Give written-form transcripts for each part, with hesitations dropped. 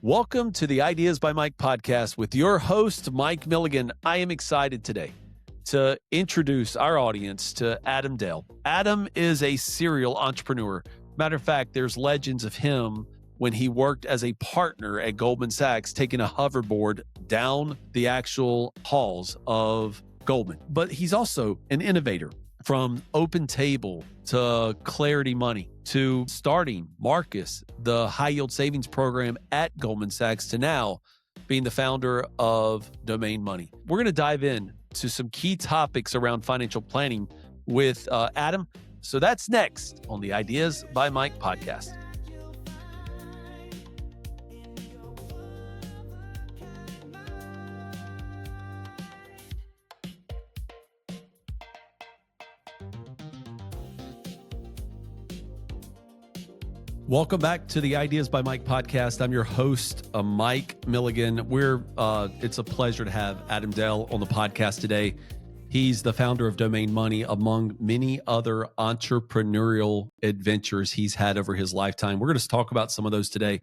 Welcome to the Ideas by Mike podcast with your host, Mike Milligan. I am excited today to introduce our audience to Adam Dell. Adam is a serial entrepreneur. Matter of fact, there's legends of him when he worked as a partner at Goldman Sachs, taking a hoverboard down the actual halls of Goldman. But he's also an innovator, from Open Table to Clarity Money to starting Marcus, the high yield savings program at Goldman Sachs, to now being the founder of Domain Money. We're going to dive in to some key topics around financial planning with Adam. So that's next on the Ideas by Mike podcast. Welcome back to the Ideas by Mike podcast. I'm your host, Mike Milligan. It's a pleasure to have Adam Dell on the podcast today. He's the founder of Domain Money, among many other entrepreneurial adventures he's had over his lifetime. We're going to talk about some of those today.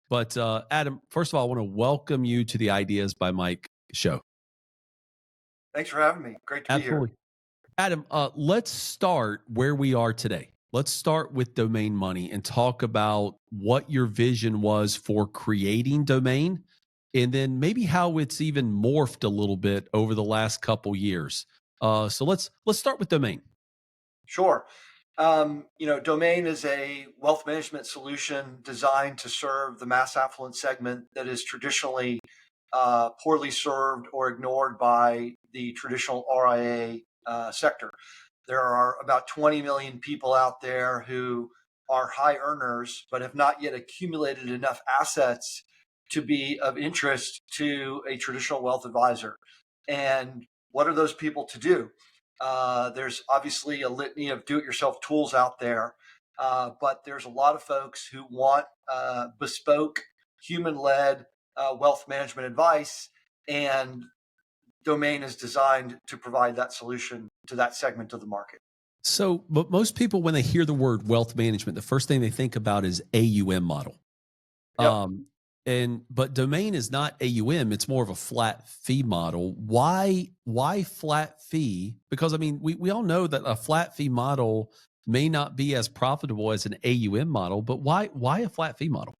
But Adam, first of all, I want to welcome you to the Ideas by Mike show. Thanks for having me. Great to be here. Adam, let's start where we are today. Let's start with Domain Money and talk about what your vision was for creating Domain, and then maybe how it's even morphed a little bit over the last couple years. So let's start with Domain. Sure. Domain is a wealth management solution designed to serve the mass affluent segment that is traditionally poorly served or ignored by the traditional RIA sector. There are about 20 million people out there who are high earners, but have not yet accumulated enough assets to be of interest to a traditional wealth advisor. And what are those people to do? There's obviously a litany of do-it-yourself tools out there, but there's a lot of folks who want bespoke, human-led wealth management advice, and Domain is designed to provide that solution to that segment of the market. So, but most people, when they hear the word wealth management, the first thing they think about is AUM model. Yep. But Domain is not AUM; it's more of a flat fee model. Why flat fee? Because I mean, we all know that a flat fee model may not be as profitable as an AUM model, but why a flat fee model?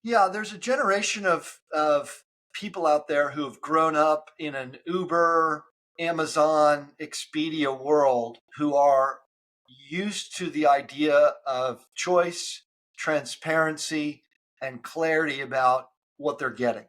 Yeah, there's a generation of people out there who have grown up in an Uber, Amazon, Expedia world, who are used to the idea of choice, transparency, and clarity about what they're getting,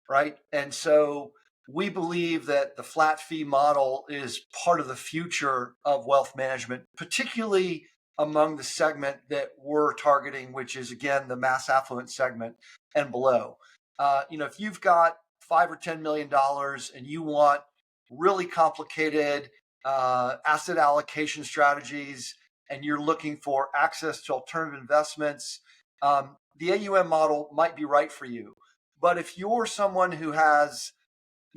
right? And so we believe that the flat fee model is part of the future of wealth management, particularly among the segment that we're targeting, which is, again, the mass affluent segment and below. If you've got $5 or $10 million and you want really complicated asset allocation strategies, and you're looking for access to alternative investments, the AUM model might be right for you. But if you're someone who has,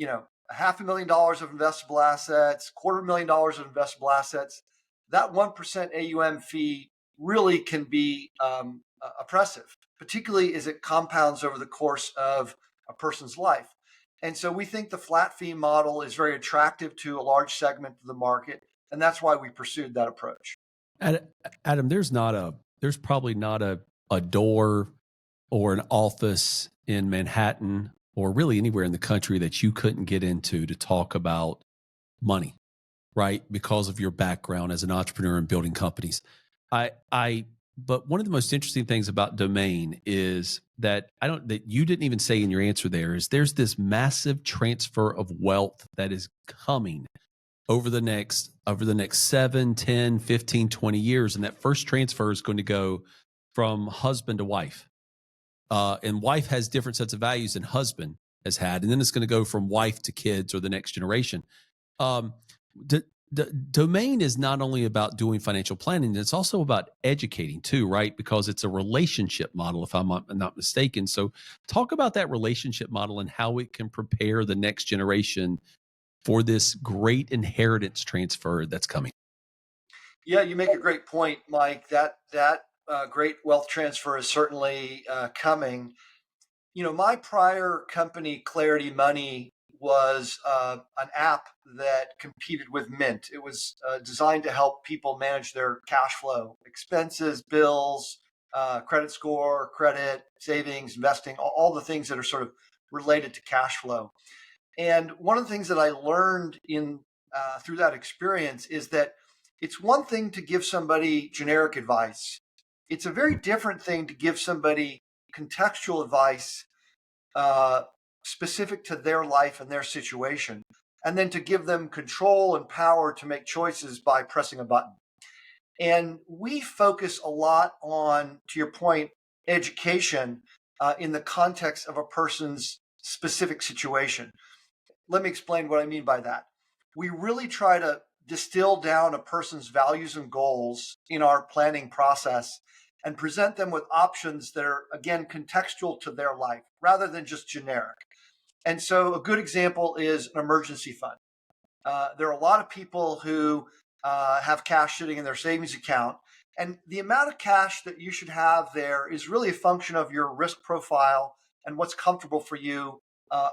$500,000 of investable assets, $250,000 of investable assets, that 1% AUM fee really can be oppressive, particularly as it compounds over the course of a person's life. And so we think the flat fee model is very attractive to a large segment of the market, and that's why we pursued that approach. Adam, there's probably not a door or an office in Manhattan or really anywhere in the country that you couldn't get into to talk about money, right? Because of your background as an entrepreneur and building companies. But one of the most interesting things about Domain is that you didn't even say in your answer there is there's this massive transfer of wealth that is coming over the next 7, 10, 15, 20 years. And that first transfer is going to go from husband to wife. And wife has different sets of values than husband has had. And then it's going to go from wife to kids or the next generation. The Domain is not only about doing financial planning, it's also about educating too, right? Because it's a relationship model, if I'm not mistaken. So talk about that relationship model and how it can prepare the next generation for this great inheritance transfer that's coming. Yeah, you make a great point, Mike. That great wealth transfer is certainly coming. My prior company, Clarity Money, was an app that competed with Mint. It was designed to help people manage their cash flow, expenses, bills, credit score, credit, savings, investing, all the things that are sort of related to cash flow. And one of the things that I learned in through that experience is that it's one thing to give somebody generic advice. It's a very different thing to give somebody contextual advice uh, specific to their life and their situation, and then to give them control and power to make choices by pressing a button. And we focus a lot on, to your point, education in the context of a person's specific situation. Let me explain what I mean by that. We really try to distill down a person's values and goals in our planning process and present them with options that are, again, contextual to their life rather than just generic. And so, a good example is an emergency fund. There are a lot of people who have cash sitting in their savings account. And the amount of cash that you should have there is really a function of your risk profile and what's comfortable for you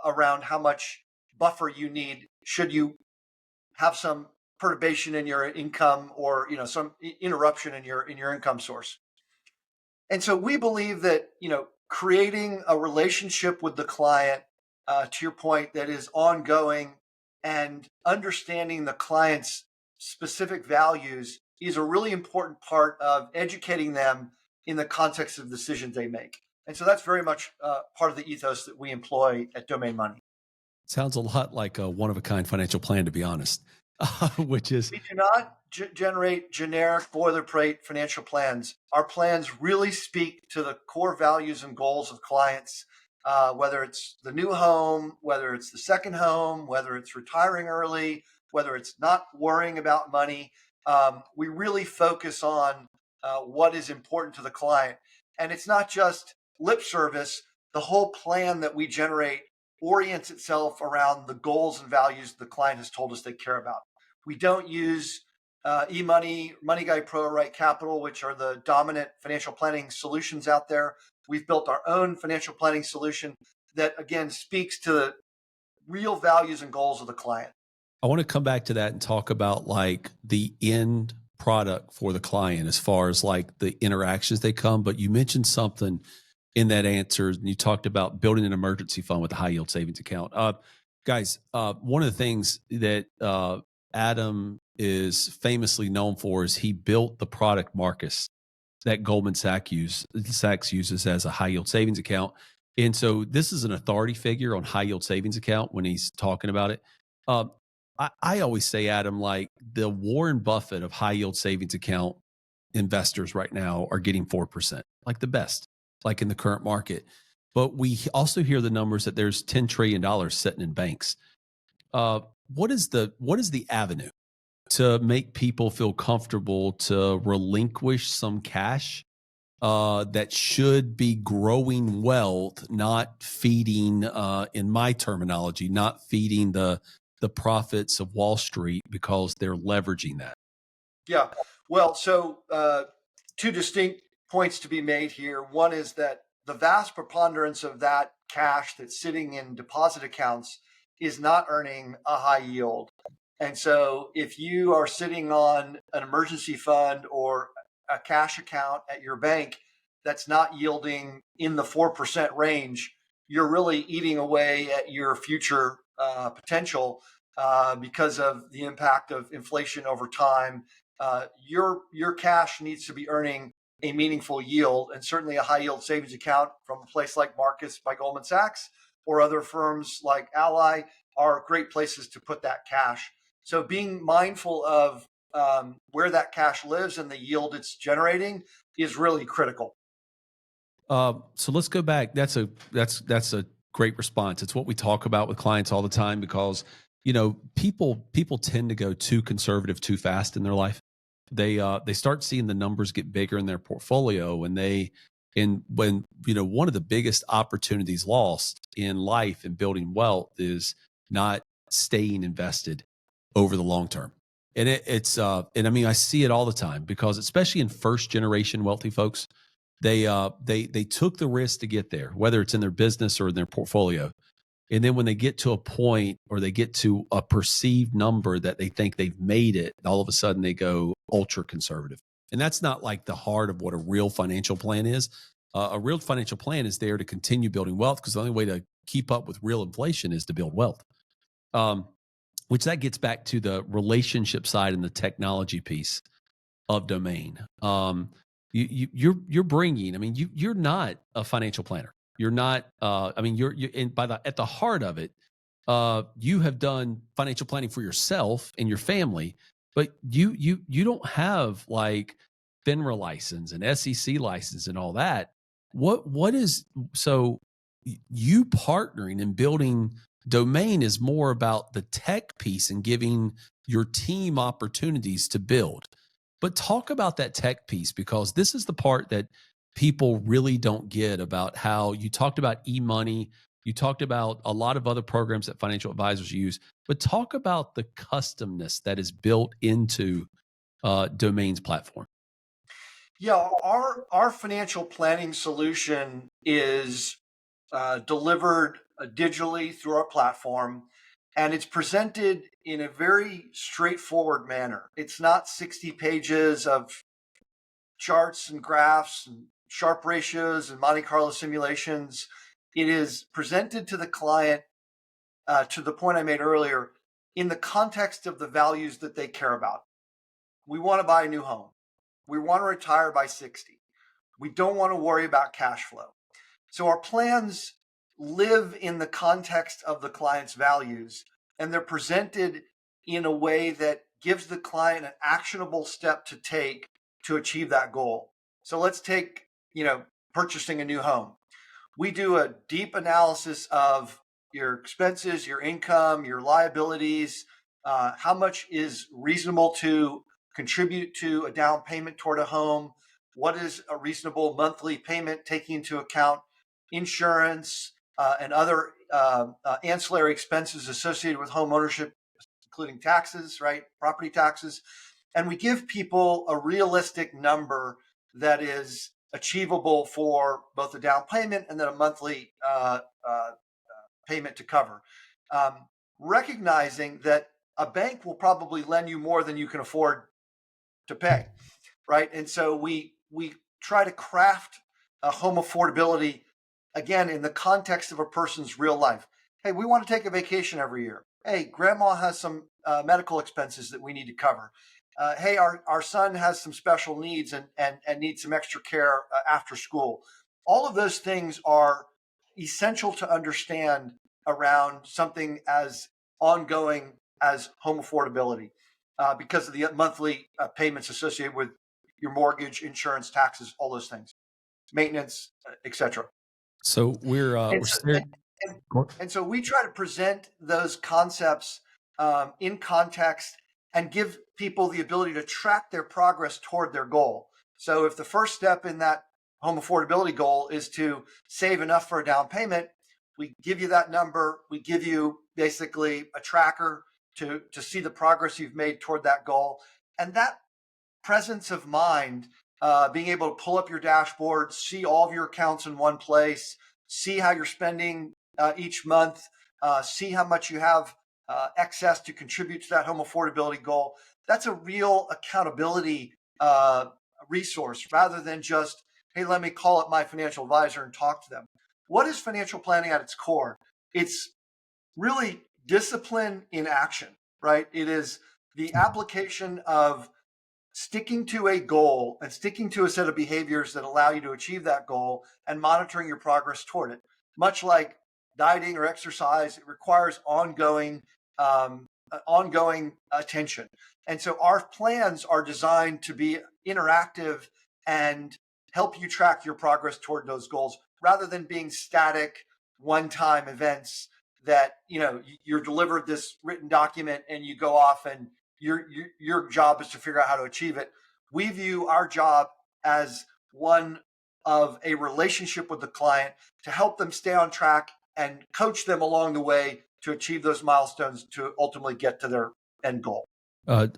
around how much buffer you need should you have some perturbation in your income or some interruption in your income source. And so we believe that creating a relationship with the client, to your point, that is ongoing and understanding the client's specific values is a really important part of educating them in the context of decisions they make. And so that's very much part of the ethos that we employ at Domain Money. Sounds a lot like a one of a kind financial plan, to be honest, which is We do not generate generic boilerplate financial plans. Our plans really speak to the core values and goals of clients, whether it's the new home, whether it's the second home, whether it's retiring early, whether it's not worrying about money. We really focus on what is important to the client. And it's not just lip service. The whole plan that we generate orients itself around the goals and values the client has told us they care about. We don't use eMoney, Money Guy Pro, Right Capital, which are the dominant financial planning solutions out there. We've built our own financial planning solution that, again, speaks to the real values and goals of the client. I want to come back to that and talk about like the end product for the client as far as like the interactions they come. But you mentioned something in that answer, and you talked about building an emergency fund with a high yield savings account. Guys, one of the things that Adam is famously known for is he built the product Marcus that Goldman Sachs uses as a high yield savings account. And so this is an authority figure on high yield savings account when he's talking about it. Uh, I always say, Adam, like the Warren Buffett of high yield savings account investors right now are getting 4%, like the best, like in the current market. But we also hear the numbers that there's $10 trillion sitting in banks. What is the avenue to make people feel comfortable to relinquish some cash that should be growing wealth, not feeding, in my terminology, not feeding the profits of Wall Street because they're leveraging that? Yeah. Well, so two distinct points to be made here. One is that the vast preponderance of that cash that's sitting in deposit accounts is not earning a high yield. And so if you are sitting on an emergency fund or a cash account at your bank that's not yielding in the 4% range, you're really eating away at your future potential because of the impact of inflation over time. Your cash needs to be earning a meaningful yield, and certainly a high yield savings account from a place like Marcus by Goldman Sachs or other firms like Ally are great places to put that cash. So being mindful of where that cash lives and the yield it's generating is really critical. So let's go back. That's a great response. It's what we talk about with clients all the time because people tend to go too conservative too fast in their life. They start seeing the numbers get bigger in their portfolio, and when one of the biggest opportunities lost in life and building wealth is not staying invested over the long term. And I mean I see it all the time because especially in first generation wealthy folks They took the risk to get there, whether it's in their business or in their portfolio. And then when they get to a point or they get to a perceived number that they think they've made it, all of a sudden they go ultra conservative. And that's not like the heart of what a real financial plan is. A real financial plan is there to continue building wealth, because the only way to keep up with real inflation is to build wealth. Which that gets back to the relationship side and the technology piece of Domain. You're bringing. I mean, you're not a financial planner. You're not. I mean, you're and at the heart of it, you have done financial planning for yourself and your family, but you don't have like FINRA license and SEC license and all that. What is so you partnering and building Domain is more about the tech piece and giving your team opportunities to build. But talk about that tech piece, because this is the part that people really don't get about how you talked about e-money. You talked about a lot of other programs that financial advisors use, but talk about the customness that is built into Domain's platform. Yeah, our financial planning solution is delivered digitally through our platform, and it's presented in a very straightforward manner. It's not 60 pages of charts and graphs and Sharpe ratios and Monte Carlo simulations. It is presented to the client, to the point I made earlier, in the context of the values that they care about. We want to buy a new home. We want to retire by 60. We don't want to worry about cash flow. So our plans live in the context of the client's values, and they're presented in a way that gives the client an actionable step to take to achieve that goal. So let's take, purchasing a new home. We do a deep analysis of your expenses, your income, your liabilities, how much is reasonable to contribute to a down payment toward a home, what is a reasonable monthly payment taking into account insurance and other ancillary expenses associated with home ownership, including taxes, right? Property taxes. And we give people a realistic number that is achievable for both a down payment and then a monthly payment to cover. Recognizing that a bank will probably lend you more than you can afford to pay, right? And so we try to craft a home affordability, again, in the context of a person's real life. Hey, we want to take a vacation every year. Hey, grandma has some medical expenses that we need to cover. Hey, our son has some special needs and needs some extra care after school. All of those things are essential to understand around something as ongoing as home affordability, because of the monthly payments associated with your mortgage, insurance, taxes, all those things, maintenance, etc. So and so we try to present those concepts in context and give people the ability to track their progress toward their goal. So if the first step in that home affordability goal is to save enough for a down payment, we give you that number. We give you basically a tracker to see the progress you've made toward that goal. And that presence of mind, being able to pull up your dashboard, see all of your accounts in one place, see how you're spending each month, see how much you have excess to contribute to that home affordability goal. That's a real accountability resource, rather than just, hey, let me call up my financial advisor and talk to them. What is financial planning at its core? It's really discipline in action, right? It is the application of sticking to a goal and sticking to a set of behaviors that allow you to achieve that goal and monitoring your progress toward it. Much like dieting or exercise, it requires ongoing attention. And so our plans are designed to be interactive and help you track your progress toward those goals, rather than being static one-time events that, you're delivered this written document and you go off and your job is to figure out how to achieve it. We view our job as one of a relationship with the client to help them stay on track and coach them along the way to achieve those milestones to ultimately get to their end goal.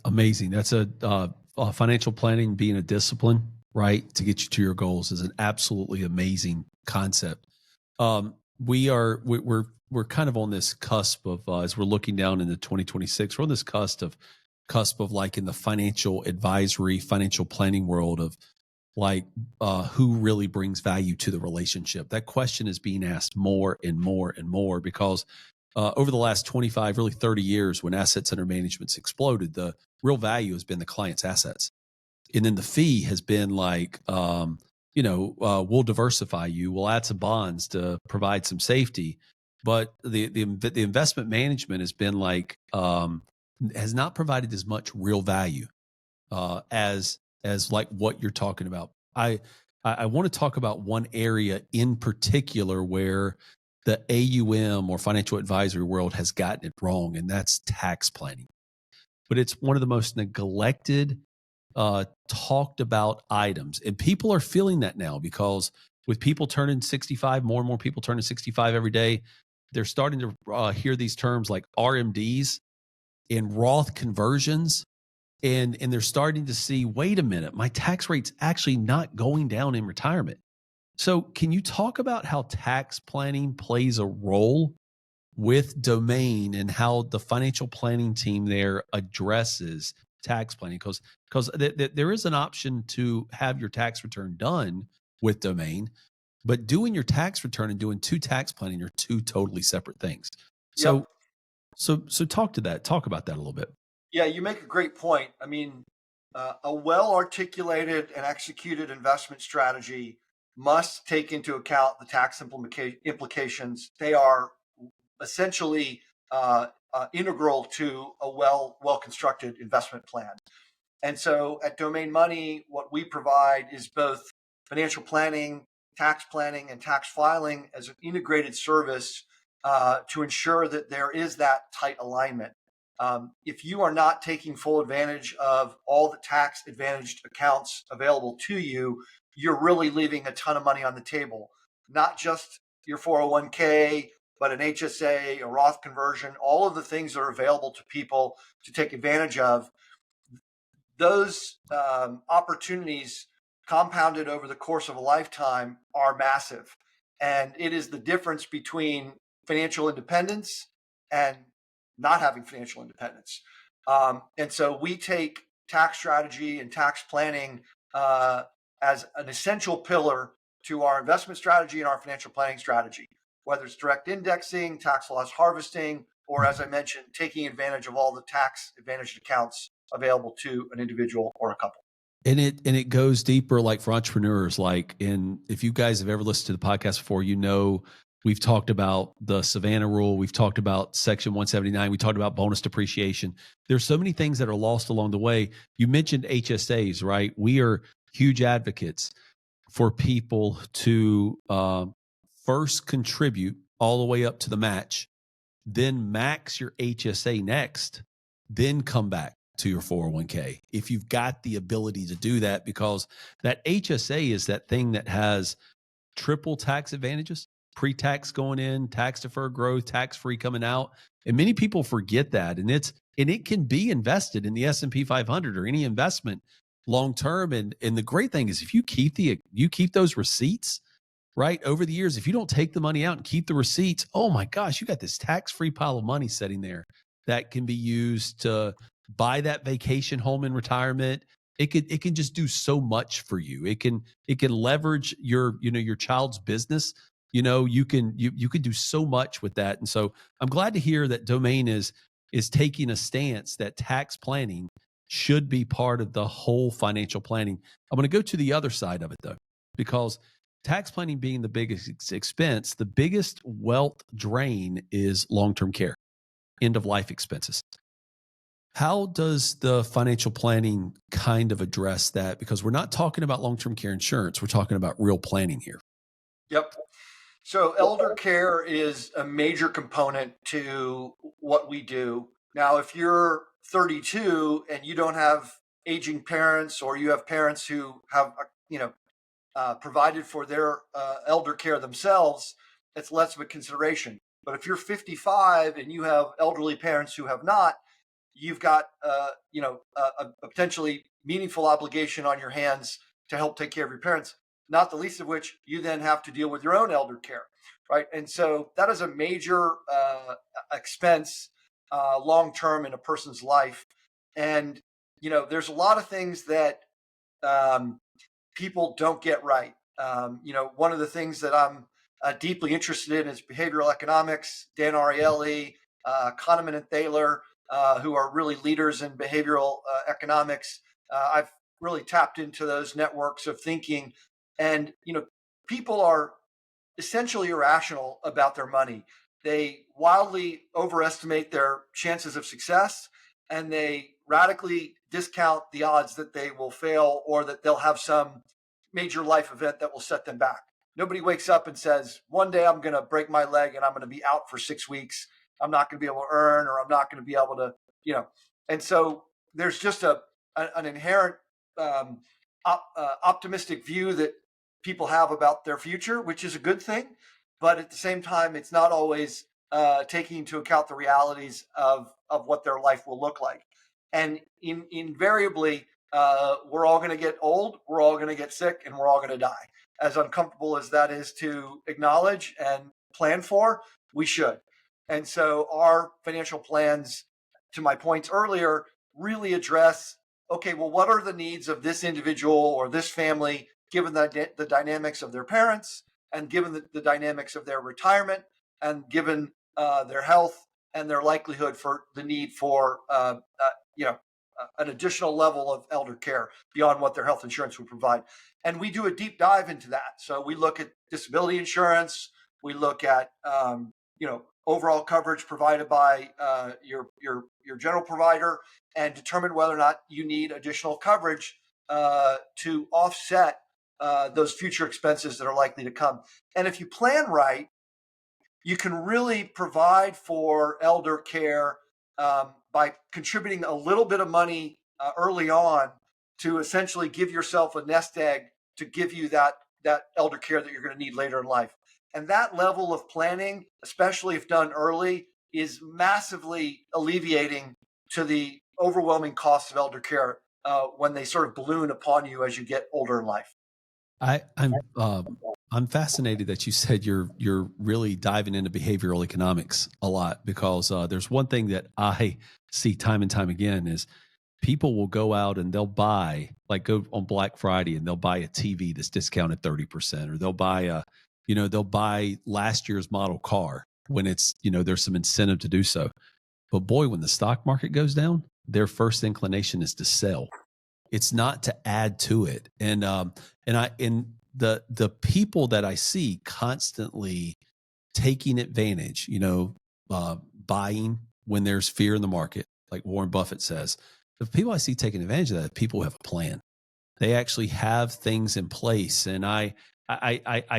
Amazing. That's a financial planning being a discipline right, to get you to your goals is an absolutely amazing concept. We're kind of on this cusp of as we're looking down into 2026, we're on this cusp of like in the financial advisory, financial planning world of like who really brings value to the relationship. That question is being asked more and more and more because over the last 25, really 30 years, when assets under management's exploded, the real value has been the client's assets. And then the fee has been like, we'll diversify you, we'll add some bonds to provide some safety. But the investment management has been like, has not provided as much real value as like what you're talking about. I want to talk about one area in particular where the AUM or financial advisory world has gotten it wrong, and that's tax planning. But it's one of the most neglected, talked about items, and people are feeling that now because with people turning 65, more and more people turning 65 every day, they're starting to hear these terms like RMDs and Roth conversions and they're starting to see, wait a minute, my tax rate's actually not going down in retirement. So can you talk about how tax planning plays a role with Domain and how the financial planning team there addresses tax planning? Because there is an option to have your tax return done with Domain, but doing your tax return and doing two tax planning are two totally separate things. Yep. So talk about that a little bit. Yeah, you make a great point. I mean, a well articulated and executed investment strategy must take into account the tax implications. They are essentially integral to a well constructed investment plan. And so at Domain Money, what we provide is both financial planning, and tax filing as an integrated service to ensure that there is that tight alignment. If you are not taking full advantage of all the tax advantaged accounts available to you, you're really leaving a ton of money on the table. Not just your 401k, but an HSA, a Roth conversion, all of the things that are available to people to take advantage of. Those opportunities compounded over the course of a lifetime are massive. And it is the difference between financial independence and not having financial independence. And so we take tax strategy and tax planning as an essential pillar to our investment strategy and our financial planning strategy, whether it's direct indexing, tax loss harvesting, or as I mentioned, taking advantage of all the tax advantaged accounts available to an individual or a couple. And it goes deeper, like for entrepreneurs. Like, if you guys have ever listened to the podcast before, we've talked about the Savannah rule. We've talked about Section 179. We talked about bonus depreciation. There's so many things that are lost along the way. You mentioned HSAs, right? We are huge advocates for people to first contribute all the way up to the match, then max your HSA next, then come back to your 401k if you've got the ability to do that, because that HSA is that thing that has triple tax advantages: pre-tax going in, tax deferred growth, tax free coming out. And many people forget that, and it can be invested in the S&P 500 or any investment long term. And the great thing is if you keep those receipts, right, over the years, if you don't take the money out and keep the receipts, oh my gosh, you got this tax-free pile of money sitting there that can be used to buy that vacation home in retirement. It can just do so much for you. It can leverage your child's business. You can do so much with that. And so I'm glad to hear that Domain is taking a stance that tax planning should be part of the whole financial planning. I'm going to go to the other side of it though, because tax planning being the biggest expense, the biggest wealth drain is long-term care, end of life expenses. How does the financial planning kind of address that? Because we're not talking about long-term care insurance. We're talking about real planning here. Yep. So elder care is a major component to what we do. Now, if you're 32 and you don't have aging parents, or you have parents who have, provided for their elder care themselves, it's less of a consideration. But if you're 55 and you have elderly parents who have not, you've got a potentially meaningful obligation on your hands to help take care of your parents, not the least of which you then have to deal with your own elder care, right? And so that is a major expense long term in a person's life. And, there's a lot of things that um, people don't get right. One of the things that I'm deeply interested in is behavioral economics. Dan Ariely, Kahneman and Thaler, who are really leaders in behavioral economics. I've really tapped into those networks of thinking, and people are essentially irrational about their money. They wildly overestimate their chances of success, and they radically discount the odds that they will fail or that they'll have some major life event that will set them back. Nobody wakes up and says, one day I'm going to break my leg and I'm going to be out for 6 weeks. I'm not going to be able to earn, or I'm not going to be able to, And so there's just an inherent um, optimistic view that people have about their future, which is a good thing. But at the same time, it's not always taking into account the realities of what their life will look like. And invariably, we're all going to get old, we're all going to get sick, and we're all going to die. As uncomfortable as that is to acknowledge and plan for, we should. And so our financial plans, to my points earlier, really address, okay, well, what are the needs of this individual or this family, given the dynamics of their parents, and given the dynamics of their retirement, and given their health and their likelihood for the need for an additional level of elder care beyond what their health insurance would provide. And we do a deep dive into that. So we look at disability insurance. We look at overall coverage provided by your general provider, and determine whether or not you need additional coverage to offset those future expenses that are likely to come. And if you plan right, you can really provide for elder care by contributing a little bit of money early on to essentially give yourself a nest egg to give you that elder care that you're going to need later in life. And that level of planning, especially if done early, is massively alleviating to the overwhelming cost of elder care when they sort of balloon upon you as you get older in life. I'm fascinated that you said you're really diving into behavioral economics a lot, because there's one thing that I see time and time again is people will go out and they'll buy, like, go on Black Friday and they'll buy a TV that's discounted 30%, or they'll buy last year's model car when it's, there's some incentive to do so. But boy, when the stock market goes down, their first inclination is to sell. It's not to add to it. And the people that I see constantly taking advantage, buying when there's fear in the market, like Warren Buffett says. The people I see taking advantage of that, people who have a plan. They actually have things in place, and I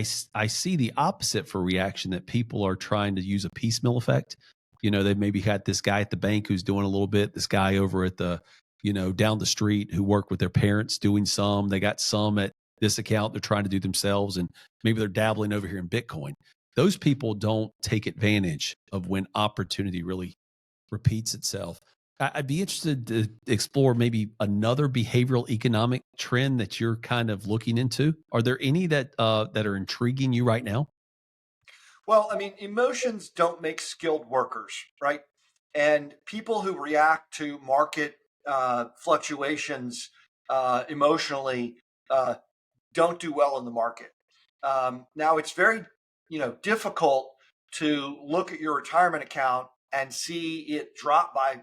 see the opposite for reaction, that people are trying to use a piecemeal effect. They maybe had this guy at the bank who's doing a little bit, this guy over at the down the street who work with their parents doing some. They got some at this account they're trying to do themselves, and maybe they're dabbling over here in Bitcoin. Those people don't take advantage of when opportunity really repeats itself. I'd be interested to explore maybe another behavioral economic trend that you're kind of looking into. Are there any that are intriguing you right now? Well, I mean, emotions don't make skilled workers, right? And people who react to market fluctuations emotionally uh, don't do well in the market. Now, it's very, difficult to look at your retirement account and see it drop by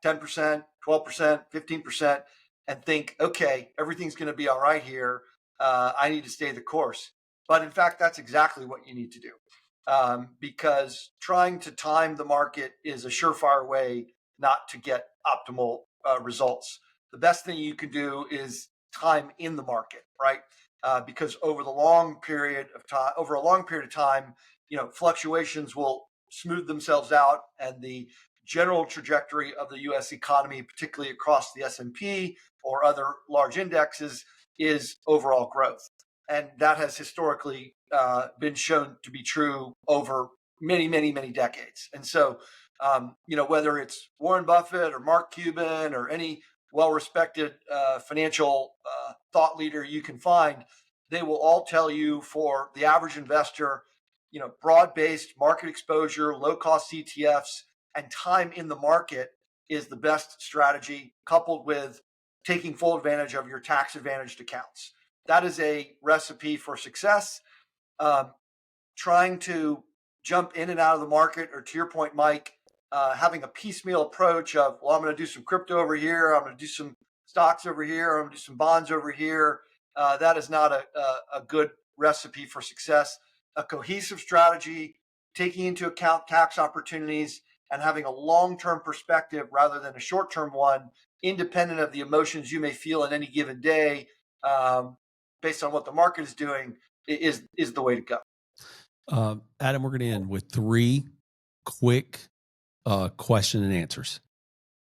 10%, 12%, 15%, and think, okay, everything's going to be all right here. I need to stay the course. But in fact, that's exactly what you need to do. Because trying to time the market is a surefire way not to get optimal results. The best thing you can do is time in the market, right? Because over a long period of time, fluctuations will smooth themselves out, and the general trajectory of the U.S. economy, particularly across the S&P or other large indexes, is overall growth. And that has historically been shown to be true over many, many, many decades. And so, whether it's Warren Buffett or Mark Cuban or any well-respected financial thought leader you can find, they will all tell you for the average investor, broad-based market exposure, low-cost ETFs, and time in the market is the best strategy, coupled with taking full advantage of your tax-advantaged accounts. That is a recipe for success. Um, Trying to jump in and out of the market, or to your point, Mike, having a piecemeal approach of, well, I'm going to do some crypto over here, I'm going to do some stocks over here, I'm going to do some bonds over here. That is not a good recipe for success. A cohesive strategy, taking into account tax opportunities and having a long-term perspective rather than a short-term one, independent of the emotions you may feel in any given day, based on what the market is doing, is the way to go. Adam, we're going to end with three quick question and answers.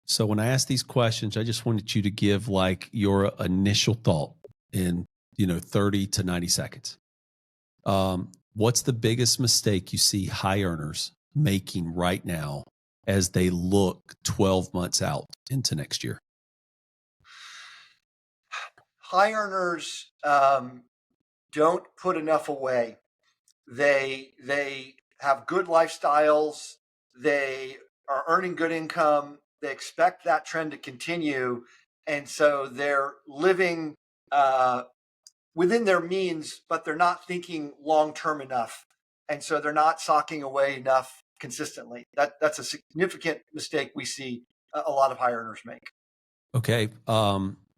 So when I ask these questions, I just wanted you to give like your initial thought in 30 to 90 seconds. What's the biggest mistake you see high earners making right now as they look 12 months out into next year? High earners don't put enough away. They have good lifestyles. They are earning good income. They expect that trend to continue, and so they're living within their means, but they're not thinking long term enough, and so they're not socking away enough consistently. That's a significant mistake we see a lot of high earners make. Okay.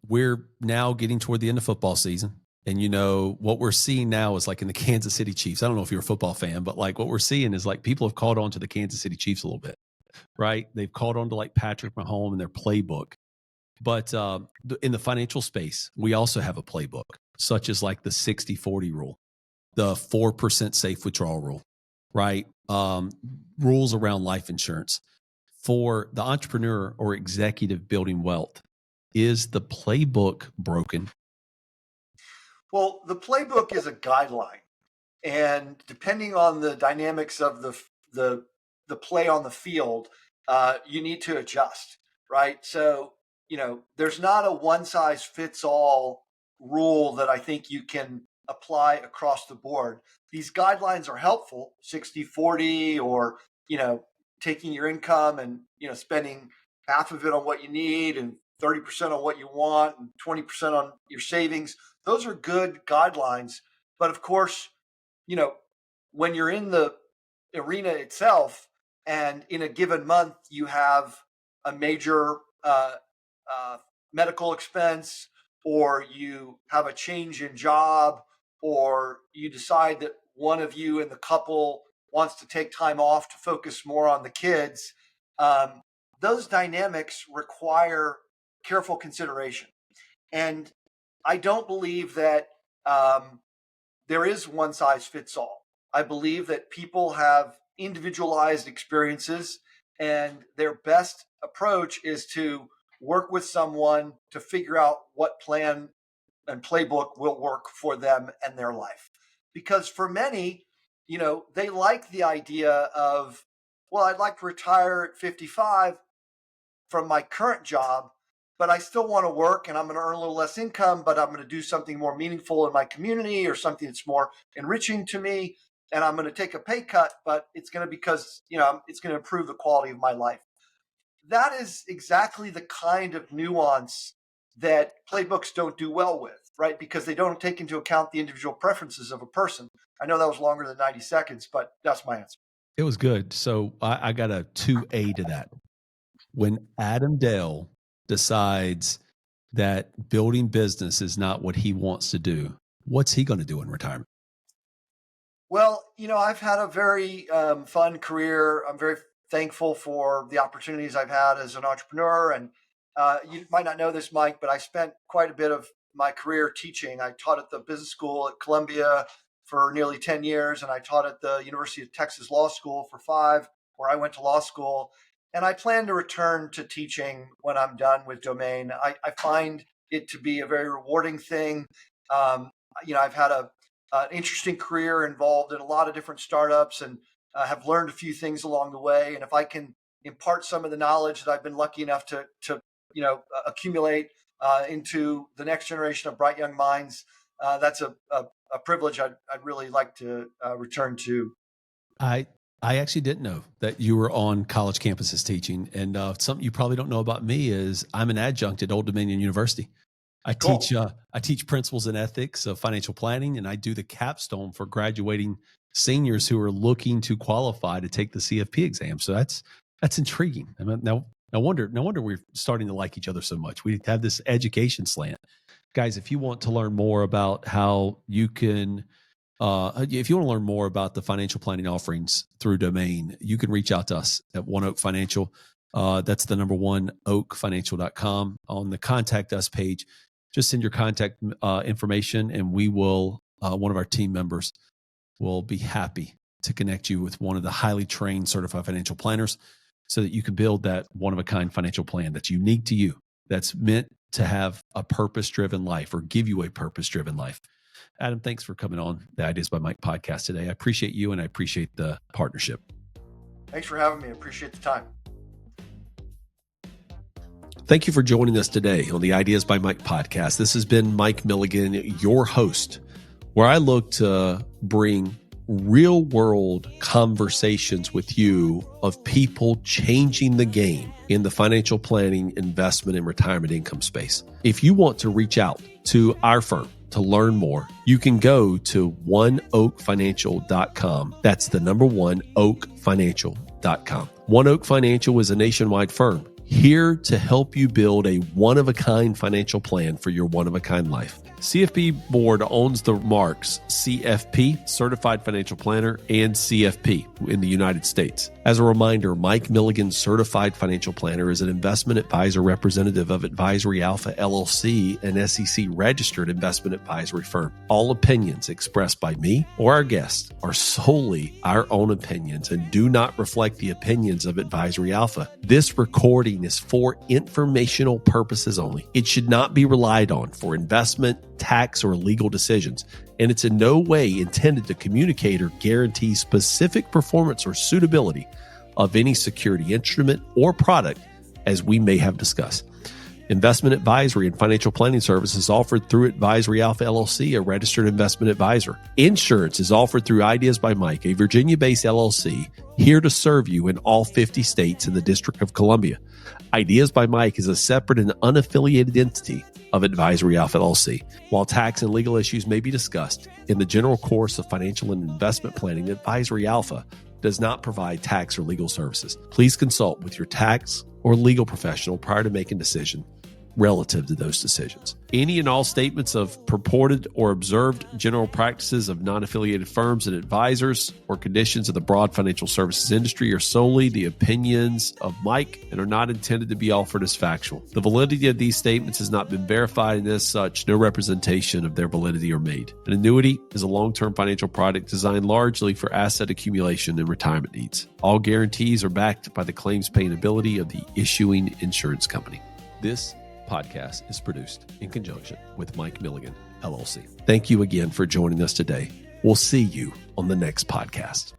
We're now getting toward the end of football season. And what we're seeing now is like in the Kansas City Chiefs. I don't know if you're a football fan, but like what we're seeing is like people have caught on to the Kansas City Chiefs a little bit, right? They've caught on to like Patrick Mahomes and their playbook. But in the financial space, we also have a playbook, such as like the 60-40 rule, the 4% safe withdrawal rule, right? Rules around life insurance. For the entrepreneur or executive building wealth, is the playbook broken? Well, the playbook is a guideline, and depending on the dynamics of the play on the field, you need to adjust, right? So, there's not a one size fits all rule that I think you can apply across the board. These guidelines are helpful, 60-40, or, taking your income and, spending half of it on what you need and 30% on what you want and 20% on your savings. Those are good guidelines. But of course, when you're in the arena itself and in a given month you have a major medical expense, or you have a change in job, or you decide that one of you in the couple wants to take time off to focus more on the kids, those dynamics require careful consideration. And I don't believe that there is one size fits all. I believe that people have individualized experiences, and their best approach is to work with someone to figure out what plan and playbook will work for them and their life. Because for many, they like the idea of, well, I'd like to retire at 55 from my current job, but I still want to work and I'm going to earn a little less income, but I'm going to do something more meaningful in my community or something that's more enriching to me. And I'm going to take a pay cut, but it's going to because, it's going to improve the quality of my life. That is exactly the kind of nuance that playbooks don't do well with, right? Because they don't take into account the individual preferences of a person. I know that was longer than 90 seconds, but that's my answer. It was good. So I got a 2A to that. When Adam Dell decides that building business is not what he wants to do, what's he going to do in retirement? Well, I've had a very fun career. I'm very thankful for the opportunities I've had as an entrepreneur. And you might not know this, Mike, but I spent quite a bit of my career teaching. I taught at the business school at Columbia for nearly 10 years, and I taught at the University of Texas Law School for 5, where I went to law school. And I plan to return to teaching when I'm done with Domain. I find it to be a very rewarding thing. I've had an interesting career involved in a lot of different startups, and have learned a few things along the way. And if I can impart some of the knowledge that I've been lucky enough to accumulate into the next generation of bright young minds. That's a privilege I'd really like to return to. I actually didn't know that you were on college campuses teaching. And something you probably don't know about me is I'm an adjunct at Old Dominion University. Cool. I teach principles and ethics of financial planning, and I do the capstone for graduating seniors who are looking to qualify to take the CFP exam. So that's intriguing. I mean, no wonder we're starting to like each other so much. We have this education slant. Guys, if you want to learn more about how you can if you want to learn more about the financial planning offerings through Domain, you can reach out to us at One Oak Financial. That's the number one, oakfinancial.com. On the contact us page, just send your contact information, and we will, one of our team members will be happy to connect you with one of the highly trained certified financial planners so that you can build that one-of-a-kind financial plan that's unique to you, that's meant to have a purpose-driven life or give you a purpose-driven life. Adam, thanks for coming on the Ideas by Mike podcast today. I appreciate you, and I appreciate the partnership. Thanks for having me. I appreciate the time. Thank you for joining us today on the Ideas by Mike podcast. This has been Mike Milligan, your host, where I look to bring real world conversations with you of people changing the game in the financial planning, investment, and retirement income space. If you want to reach out to our firm to learn more, you can go to oneoakfinancial.com. That's the number one, oakfinancial.com. One Oak Financial is a nationwide firm here to help you build a one-of-a-kind financial plan for your one-of-a-kind life. CFP Board owns the marks CFP, Certified Financial Planner, and CFP in the United States. As a reminder, Mike Milligan Certified Financial Planner is an investment advisor representative of Advisory Alpha LLC, an SEC registered investment advisory firm. All opinions expressed by me or our guests are solely our own opinions and do not reflect the opinions of Advisory Alpha. This recording is for informational purposes only. It should not be relied on for investment, tax, or legal decisions, and it's in no way intended to communicate or guarantee specific performance or suitability of any security instrument or product, as we may have discussed. Investment advisory and financial planning services offered through Advisory Alpha LLC, a registered investment advisor. Insurance is offered through Ideas by Mike, a Virginia-based LLC, here to serve you in all 50 states and the District of Columbia. Ideas by Mike is a separate and unaffiliated entity of Advisory Alpha LLC. While tax and legal issues may be discussed in the general course of financial and investment planning, Advisory Alpha does not provide tax or legal services. Please consult with your tax or legal professional prior to making a decision relative to those decisions. Any and all statements of purported or observed general practices of non-affiliated firms and advisors or conditions of the broad financial services industry are solely the opinions of Mike and are not intended to be offered as factual. The validity of these statements has not been verified, and as such, no representation of their validity are made. An annuity is a long-term financial product designed largely for asset accumulation and retirement needs. All guarantees are backed by the claims paying ability of the issuing insurance company. This podcast is produced in conjunction with Mike Milligan, LLC. Thank you again for joining us today. We'll see you on the next podcast.